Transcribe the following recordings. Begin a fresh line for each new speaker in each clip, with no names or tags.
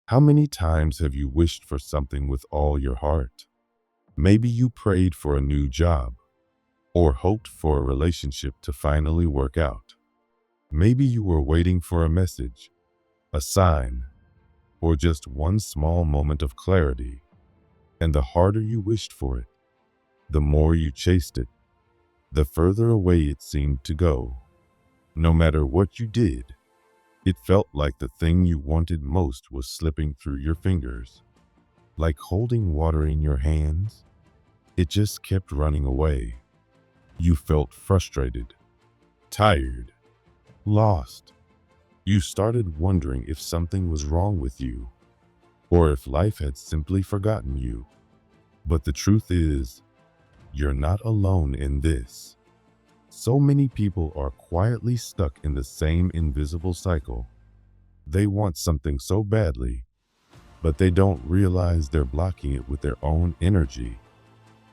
How many times have you wished for something with all your heart? Maybe you prayed for a new job or hoped for a relationship to finally work out. Maybe you were waiting for a message, a sign, or just one small moment of clarity. And the harder you wished for it, the more you chased it, the further away it seemed to go. No matter what you did, it felt like the thing you wanted most was slipping through your fingers. Like holding water in your hands, it just kept running away. You felt frustrated, tired, lost. You started wondering if something was wrong with you, or if life had simply forgotten you. But the truth is, you're not alone in this. So many people are quietly stuck in the same invisible cycle. They want something so badly, but they don't realize they're blocking it with their own energy.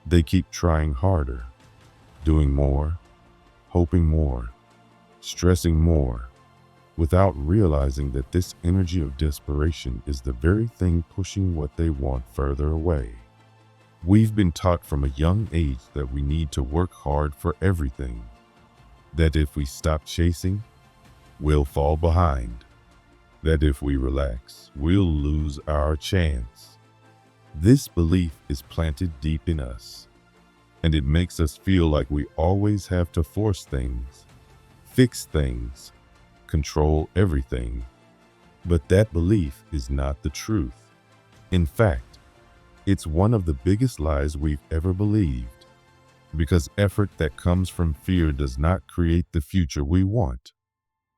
They keep trying harder, doing more, hoping more, stressing more, without realizing that this energy of desperation is the very thing pushing what they want further away. We've been taught from a young age that we need to work hard for everything, that if we stop chasing, we'll fall behind, that if we relax, we'll lose our chance. This belief is planted deep in us, and it makes us feel like we always have to force things, fix things, control everything. But that belief is not the truth. In fact, it's one of the biggest lies we've ever believed, because effort that comes from fear does not create the future we want.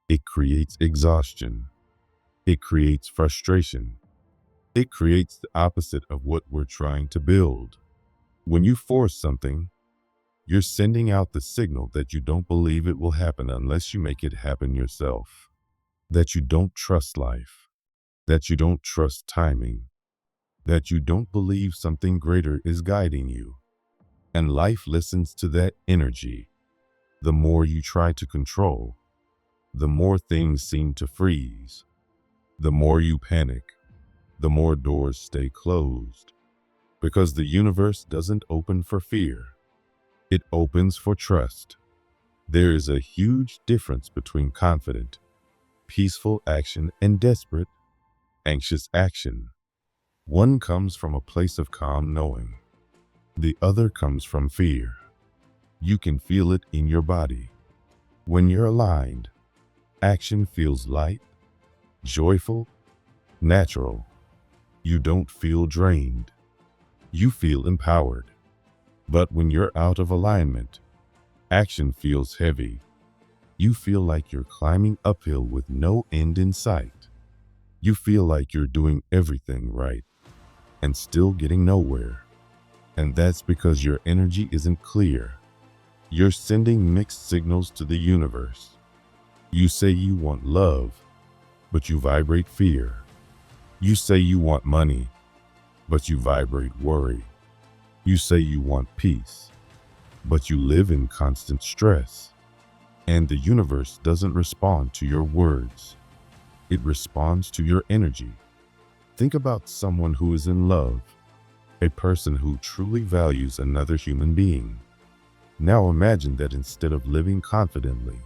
It creates exhaustion. It creates frustration. It creates the opposite of what we're trying to build. When you force something, you're sending out the signal that you don't believe it will happen unless you make it happen yourself, that you don't trust life, that you don't trust timing, that you don't believe something greater is guiding you. And life listens to that energy. The more you try to control, the more things seem to freeze. The more you panic, the more doors stay closed. Because the universe doesn't open for fear. It opens for trust. There is a huge difference between confident, peaceful action and desperate, anxious action. One comes from a place of calm knowing. The other comes from fear. You can feel it in your body. When you're aligned, action feels light, joyful, natural. You don't feel drained. You feel empowered. But when you're out of alignment, action feels heavy. You feel like you're climbing uphill with no end in sight. You feel like you're doing everything right and still getting nowhere. And that's because your energy isn't clear. You're sending mixed signals to the universe. You say you want love, but you vibrate fear. You say you want money, but you vibrate worry. You say you want peace, but you live in constant stress. And the universe doesn't respond to your words. It responds to your energy. Think about someone who is in love, a person who truly values another human being. Now imagine that instead of living confidently,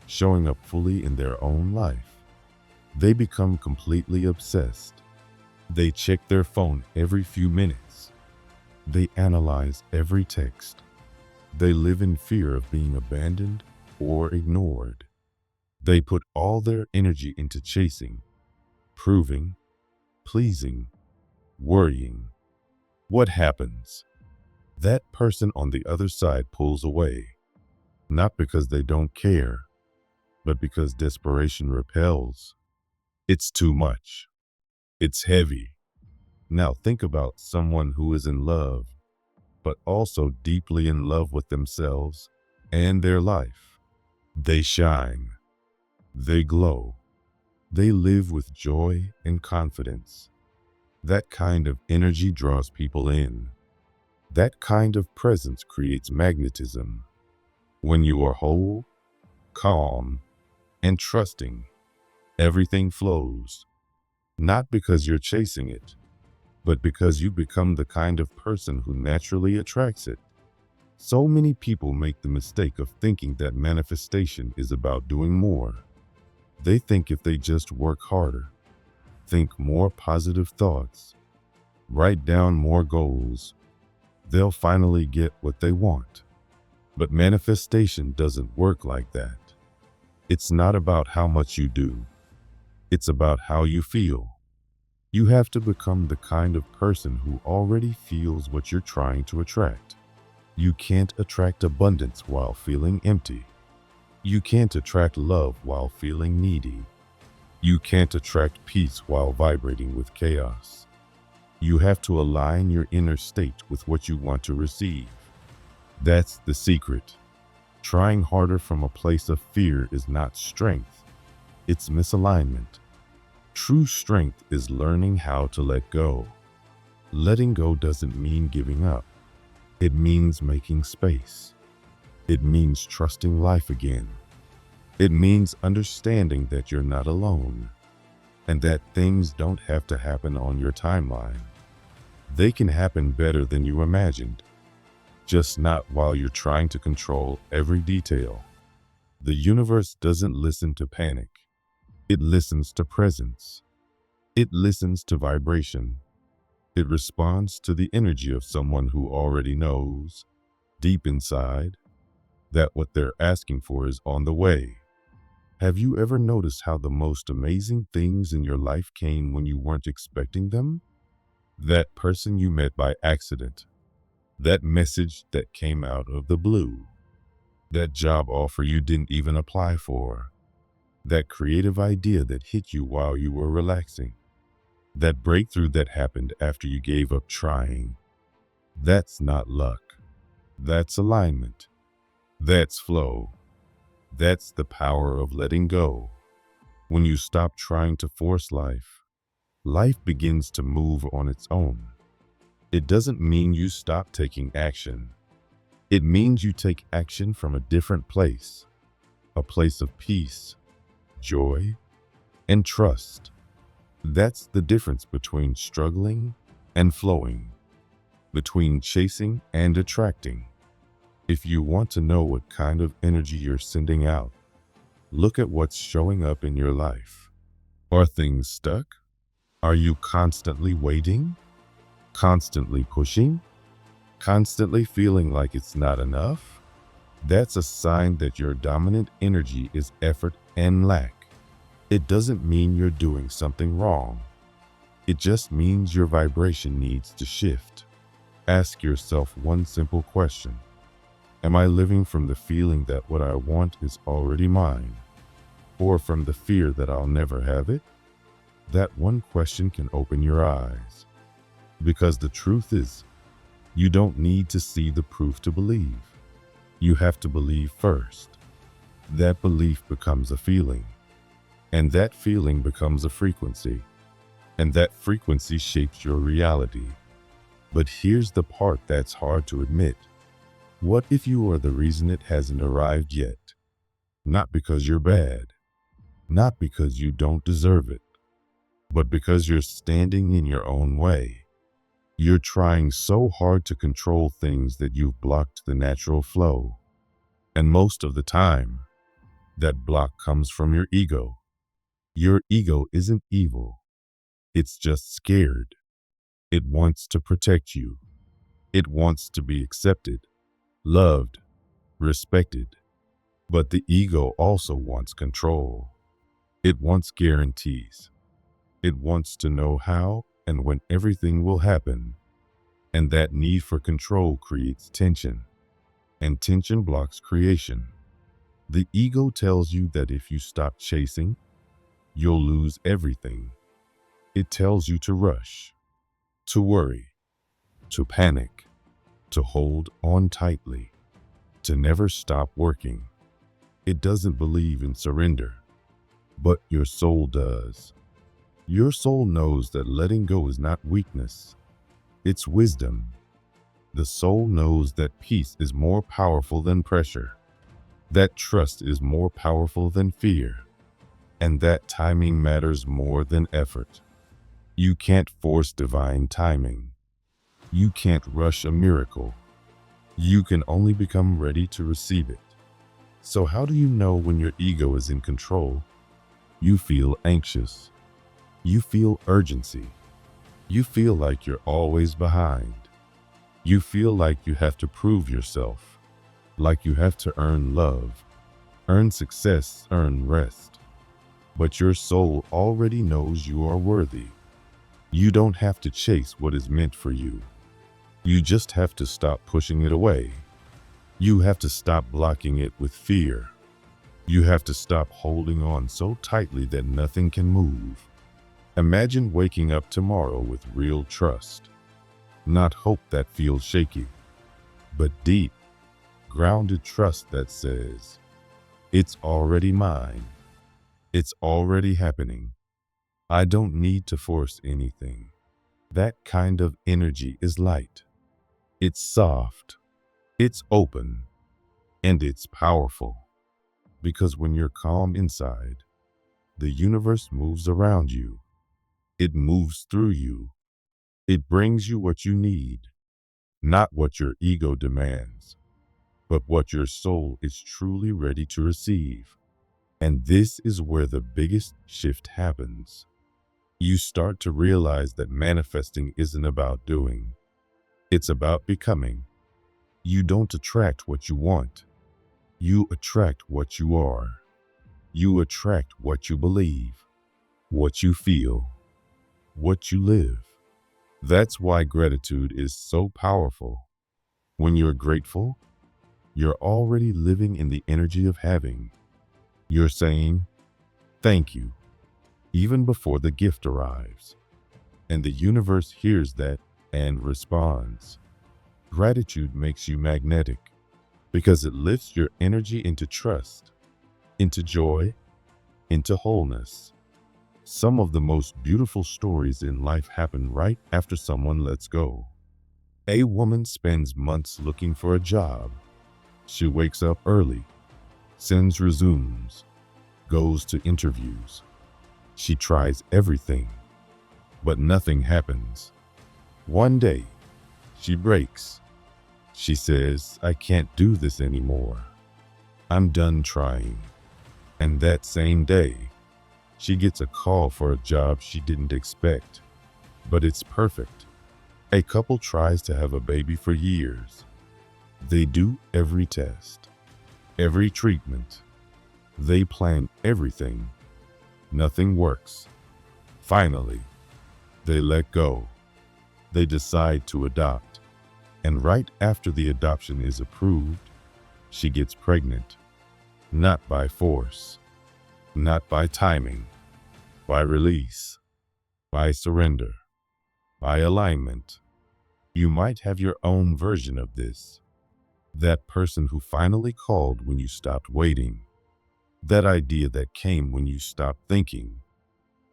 showing up fully in their own life, they become completely obsessed. They check their phone every few minutes. They analyze every text. They live in fear of being abandoned or ignored. They put all their energy into chasing, proving, pleasing, worrying. What happens? That person on the other side pulls away, not because they don't care, but because desperation repels. It's too much. It's heavy. Now think about someone who is in love, but also deeply in love with themselves and their life. They shine. They glow. They live with joy and confidence. That kind of energy draws people in. That kind of presence creates magnetism. When you are whole, calm, and trusting, everything flows. Not because you're chasing it, but because you become the kind of person who naturally attracts it. So many people make the mistake of thinking that manifestation is about doing more. They think if they just work harder, think more positive thoughts, write down more goals, they'll finally get what they want. But manifestation doesn't work like that. It's not about how much you do. It's about how you feel. You have to become the kind of person who already feels what you're trying to attract. You can't attract abundance while feeling empty. You can't attract love while feeling needy. You can't attract peace while vibrating with chaos. You have to align your inner state with what you want to receive. That's the secret. Trying harder from a place of fear is not strength. It's misalignment. True strength is learning how to let go. Letting go doesn't mean giving up. It means making space. It means trusting life again. It means understanding that you're not alone and that things don't have to happen on your timeline. They can happen better than you imagined, just not while you're trying to control every detail. The universe doesn't listen to panic. It listens to presence. It listens to vibration. It responds to the energy of someone who already knows, deep inside, that what they're asking for is on the way. Have you ever noticed how the most amazing things in your life came when you weren't expecting them? That person you met by accident. That message that came out of the blue. That job offer you didn't even apply for. That creative idea that hit you while you were relaxing. That breakthrough that happened after you gave up trying. That's not luck. That's alignment. That's flow. That's the power of letting go. When you stop trying to force life, life begins to move on its own. It doesn't mean you stop taking action. It means you take action from a different place, a place of peace, joy, and trust. That's the difference between struggling and flowing, between chasing and attracting. If you want to know what kind of energy you're sending out, look at what's showing up in your life. Are things stuck? Are you constantly waiting? Constantly pushing? Constantly feeling like it's not enough? That's a sign that your dominant energy is effort and lack. It doesn't mean you're doing something wrong. It just means your vibration needs to shift. Ask yourself one simple question. Am I living from the feeling that what I want is already mine, or from the fear that I'll never have it? That one question can open your eyes. Because the truth is, you don't need to see the proof to believe. You have to believe first. That belief becomes a feeling, and that feeling becomes a frequency, and that frequency shapes your reality. But here's the part that's hard to admit. What if you are the reason it hasn't arrived yet? Not because you're bad, not because you don't deserve it, but because you're standing in your own way. You're trying so hard to control things that you've blocked the natural flow. And most of the time, that block comes from your ego. Your ego isn't evil. It's just scared. It wants to protect you. It wants to be accepted, loved, respected. But the ego also wants control. It wants guarantees. It wants to know how and when everything will happen. And that need for control creates tension. And tension blocks creation. The ego tells you that if you stop chasing, you'll lose everything. It tells you to rush, to worry, to panic, to hold on tightly, to never stop working. It doesn't believe in surrender, but your soul does. Your soul knows that letting go is not weakness, it's wisdom. The soul knows that peace is more powerful than pressure, that trust is more powerful than fear, and that timing matters more than effort. You can't force divine timing. You can't rush a miracle. You can only become ready to receive it. So how do you know when your ego is in control? You feel anxious. You feel urgency. You feel like you're always behind. You feel like you have to prove yourself, like you have to earn love, earn success, earn rest. But your soul already knows you are worthy. You don't have to chase what is meant for you. You just have to stop pushing it away. You have to stop blocking it with fear. You have to stop holding on so tightly that nothing can move. Imagine waking up tomorrow with real trust. Not hope that feels shaky, but deep, grounded trust that says, it's already mine. It's already happening. I don't need to force anything. That kind of energy is light. It's soft. It's open. And it's powerful. Because when you're calm inside, the universe moves around you. It moves through you. It brings you what you need, not what your ego demands, but what your soul is truly ready to receive. And this is where the biggest shift happens. You start to realize that manifesting isn't about doing. It's about becoming. You don't attract what you want. You attract what you are. You attract what you believe, what you feel, what you live. That's why gratitude is so powerful. When you're grateful, you're already living in the energy of having. You're saying, thank you, even before the gift arrives. And the universe hears that and responds. Gratitude makes you magnetic because it lifts your energy into trust, into joy, into wholeness. Some of the most beautiful stories in life happen right after someone lets go. A woman spends months looking for a job. She wakes up early, sends resumes, goes to interviews. She tries everything, but nothing happens. One day, she breaks. She says, I can't do this anymore. I'm done trying. And that same day, she gets a call for a job she didn't expect, but it's perfect. A couple tries to have a baby for years. They do every test, every treatment. They plan everything. Nothing works. Finally, they let go. They decide to adopt. And right after the adoption is approved, she gets pregnant. Not by force, not by timing, by release, by surrender, by alignment. You might have your own version of this. That person who finally called when you stopped waiting. That idea that came when you stopped thinking.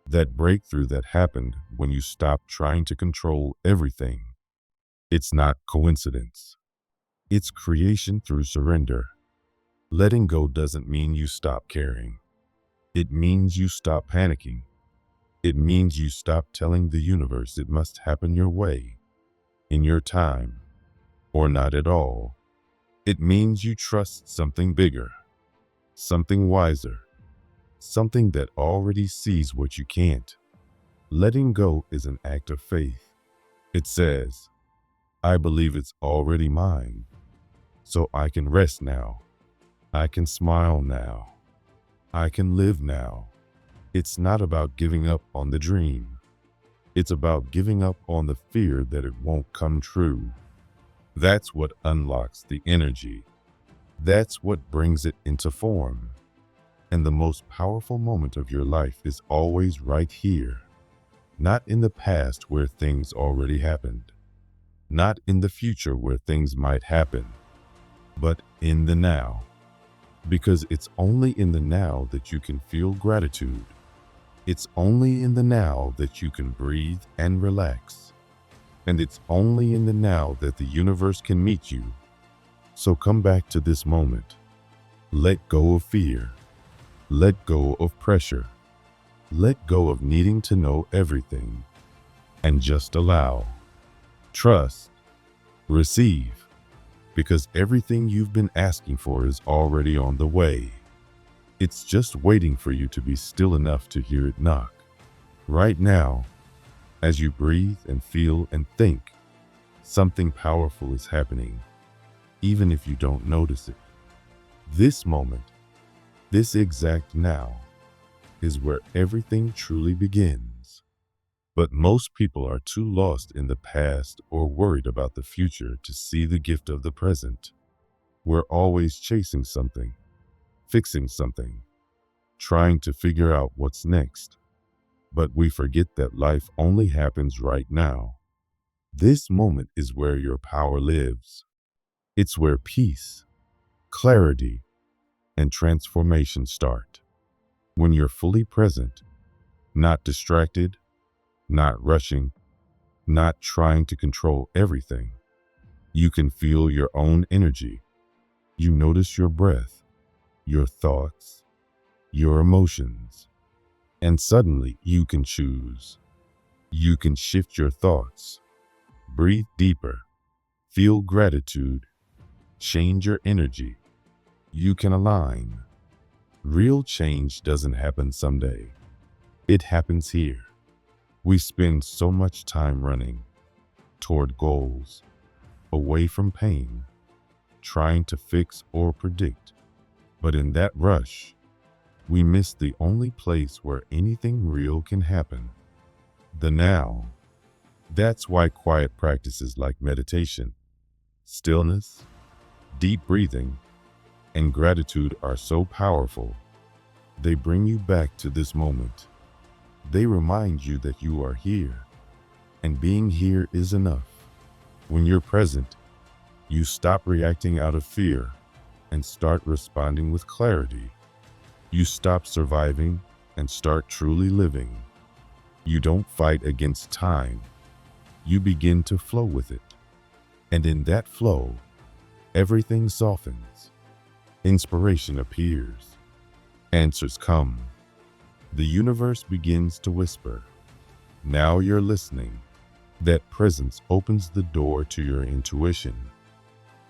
That breakthrough that happened when you stopped trying to control everything. It's not coincidence. It's creation through surrender. Letting go doesn't mean you stop caring. It means you stop panicking. It means you stop telling the universe it must happen your way, in your time, or not at all. It means you trust something bigger, something wiser, something that already sees what you can't. Letting go is an act of faith. It says, I believe it's already mine, so I can rest now. I can smile now. I can live now. It's not about giving up on the dream. It's about giving up on the fear that it won't come true. That's what unlocks the energy. That's what brings it into form. And the most powerful moment of your life is always right here. Not in the past where things already happened. Not in the future where things might happen. But in the now. Because it's only in the now that you can feel gratitude. It's only in the now that you can breathe and relax. And it's only in the now that the universe can meet you. So come back to this moment. Let go of fear. Let go of pressure. Let go of needing to know everything. and just allow. Trust. Receive. Because everything you've been asking for is already on the way. It's just waiting for you to be still enough to hear it knock. Right now, as you breathe and feel and think, something powerful is happening, even if you don't notice it. This moment, this exact now, is where everything truly begins. But most people are too lost in the past or worried about the future to see the gift of the present. We're always chasing something, fixing something, trying to figure out what's next. But we forget that life only happens right now. This moment is where your power lives. It's where peace, clarity, and transformation start. When you're fully present, not distracted, not rushing, not trying to control everything, you can feel your own energy. You notice your breath, your thoughts, your emotions, and suddenly you can choose. You can shift your thoughts, breathe deeper, feel gratitude, change your energy. You can align. Real change doesn't happen someday. It happens here. We spend so much time running toward goals, away from pain, trying to fix or predict. But in that rush, we miss the only place where anything real can happen. The now. That's why quiet practices like meditation, stillness, deep breathing, and gratitude are so powerful. They bring you back to this moment. They remind you that you are here, and being here is enough. When you're present, you stop reacting out of fear and start responding with clarity. You stop surviving and start truly living. You don't fight against time. You begin to flow with it. And in that flow, everything softens. Inspiration appears. Answers come. The universe begins to whisper. Now you're listening. That presence opens the door to your intuition.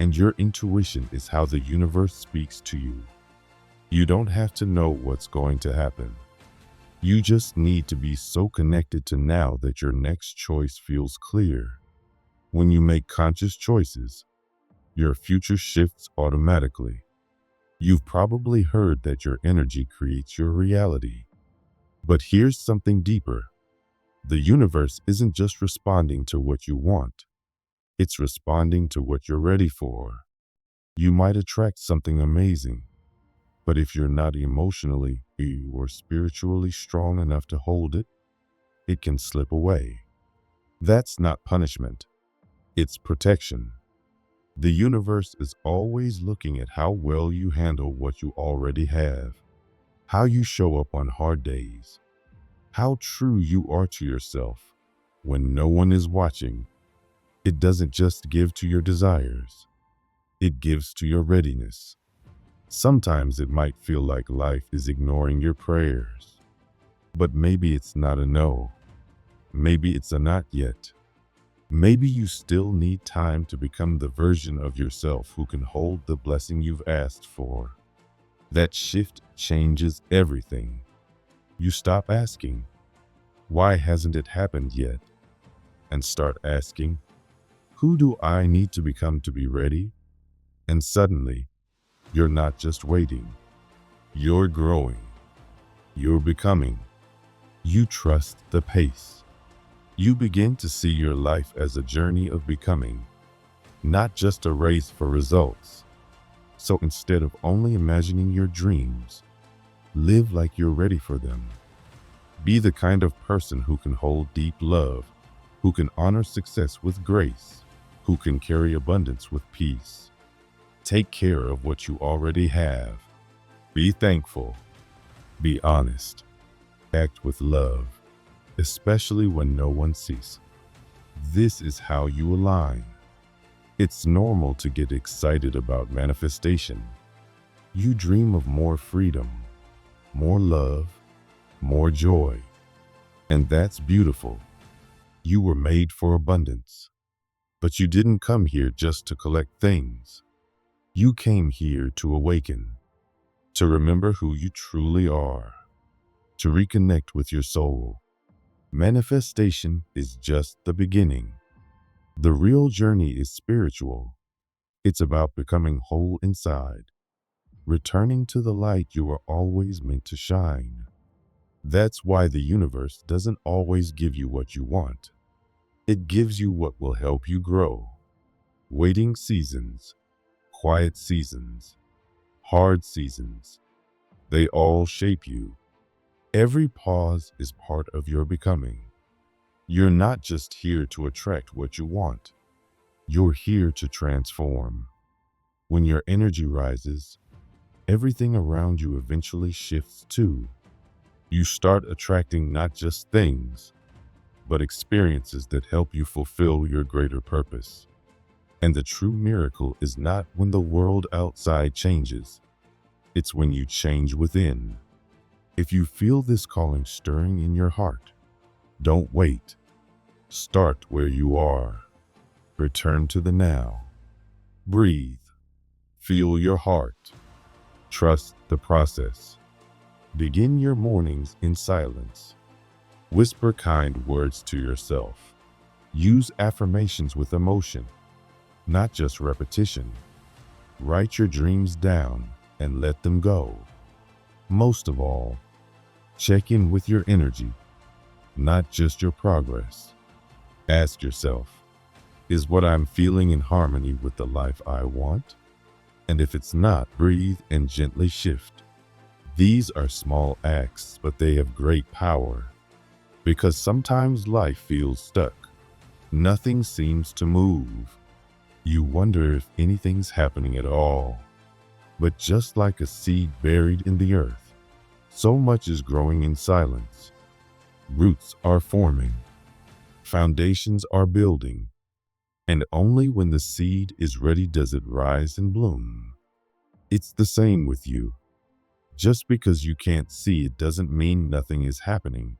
And your intuition is how the universe speaks to you. You don't have to know what's going to happen. You just need to be so connected to now that your next choice feels clear. When you make conscious choices, your future shifts automatically. You've probably heard that your energy creates your reality. But here's something deeper. The universe isn't just responding to what you want. It's responding to what you're ready for. You might attract something amazing, but if you're not emotionally or spiritually strong enough to hold it, it can slip away. That's not punishment. It's protection. The universe is always looking at how well you handle what you already have, how you show up on hard days, how true you are to yourself when no one is watching. It doesn't just give to your desires. It gives to your readiness. Sometimes it might feel like life is ignoring your prayers. But maybe it's not a no. Maybe it's a not yet. Maybe you still need time to become the version of yourself who can hold the blessing you've asked for. That shift changes everything. You stop asking, why hasn't it happened yet? And start asking, who do I need to become to be ready? And suddenly, you're not just waiting. You're growing. You're becoming. You trust the pace. You begin to see your life as a journey of becoming, not just a race for results. So instead of only imagining your dreams, live like you're ready for them. Be the kind of person who can hold deep love, who can honor success with grace, who can carry abundance with peace. Take care of what you already have. Be thankful. Be honest. Act with love, especially when no one sees. This is how you align. It's normal to get excited about manifestation. You dream of more freedom, more love, more joy. And that's beautiful. You were made for abundance, but you didn't come here just to collect things. You came here to awaken, to remember who you truly are, to reconnect with your soul. Manifestation is just the beginning. The real journey is spiritual. It's about becoming whole inside, returning to the light you were always meant to shine. That's why the universe doesn't always give you what you want. It gives you what will help you grow. Waiting seasons, quiet seasons, hard seasons, they all shape you. Every pause is part of your becoming. You're not just here to attract what you want. You're here to transform. When your energy rises, everything around you eventually shifts too. You start attracting not just things, but experiences that help you fulfill your greater purpose. And the true miracle is not when the world outside changes. It's when you change within. If you feel this calling stirring in your heart, don't wait. Start where you are. Return to the now. Breathe. Feel your heart. Trust the process. Begin your mornings in silence. Whisper kind words to yourself. Use affirmations with emotion, not just repetition. Write your dreams down and let them go. Most of all, check in with your energy, not just your progress. Ask yourself, is what I'm feeling in harmony with the life I want? And if it's not, breathe and gently shift. These are small acts, but they have great power. Because sometimes life feels stuck. Nothing seems to move. You wonder if anything's happening at all. But just like a seed buried in the earth, so much is growing in silence. Roots are forming. Foundations are building. And only when the seed is ready does it rise and bloom. It's the same with you. Just because you can't see it doesn't mean nothing is happening.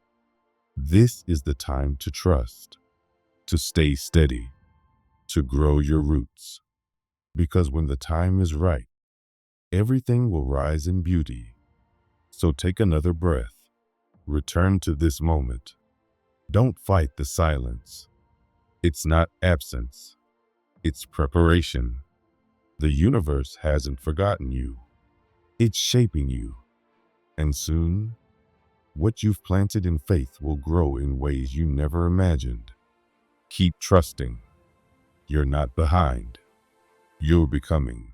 This is the time to trust, to stay steady, to grow your roots. Because when the time is right, everything will rise in beauty. So take another breath. Return to this moment. Don't fight the silence. It's not absence. It's preparation. The universe hasn't forgotten you. It's shaping you. And soon, what you've planted in faith will grow in ways you never imagined. Keep trusting. You're not behind. You're becoming.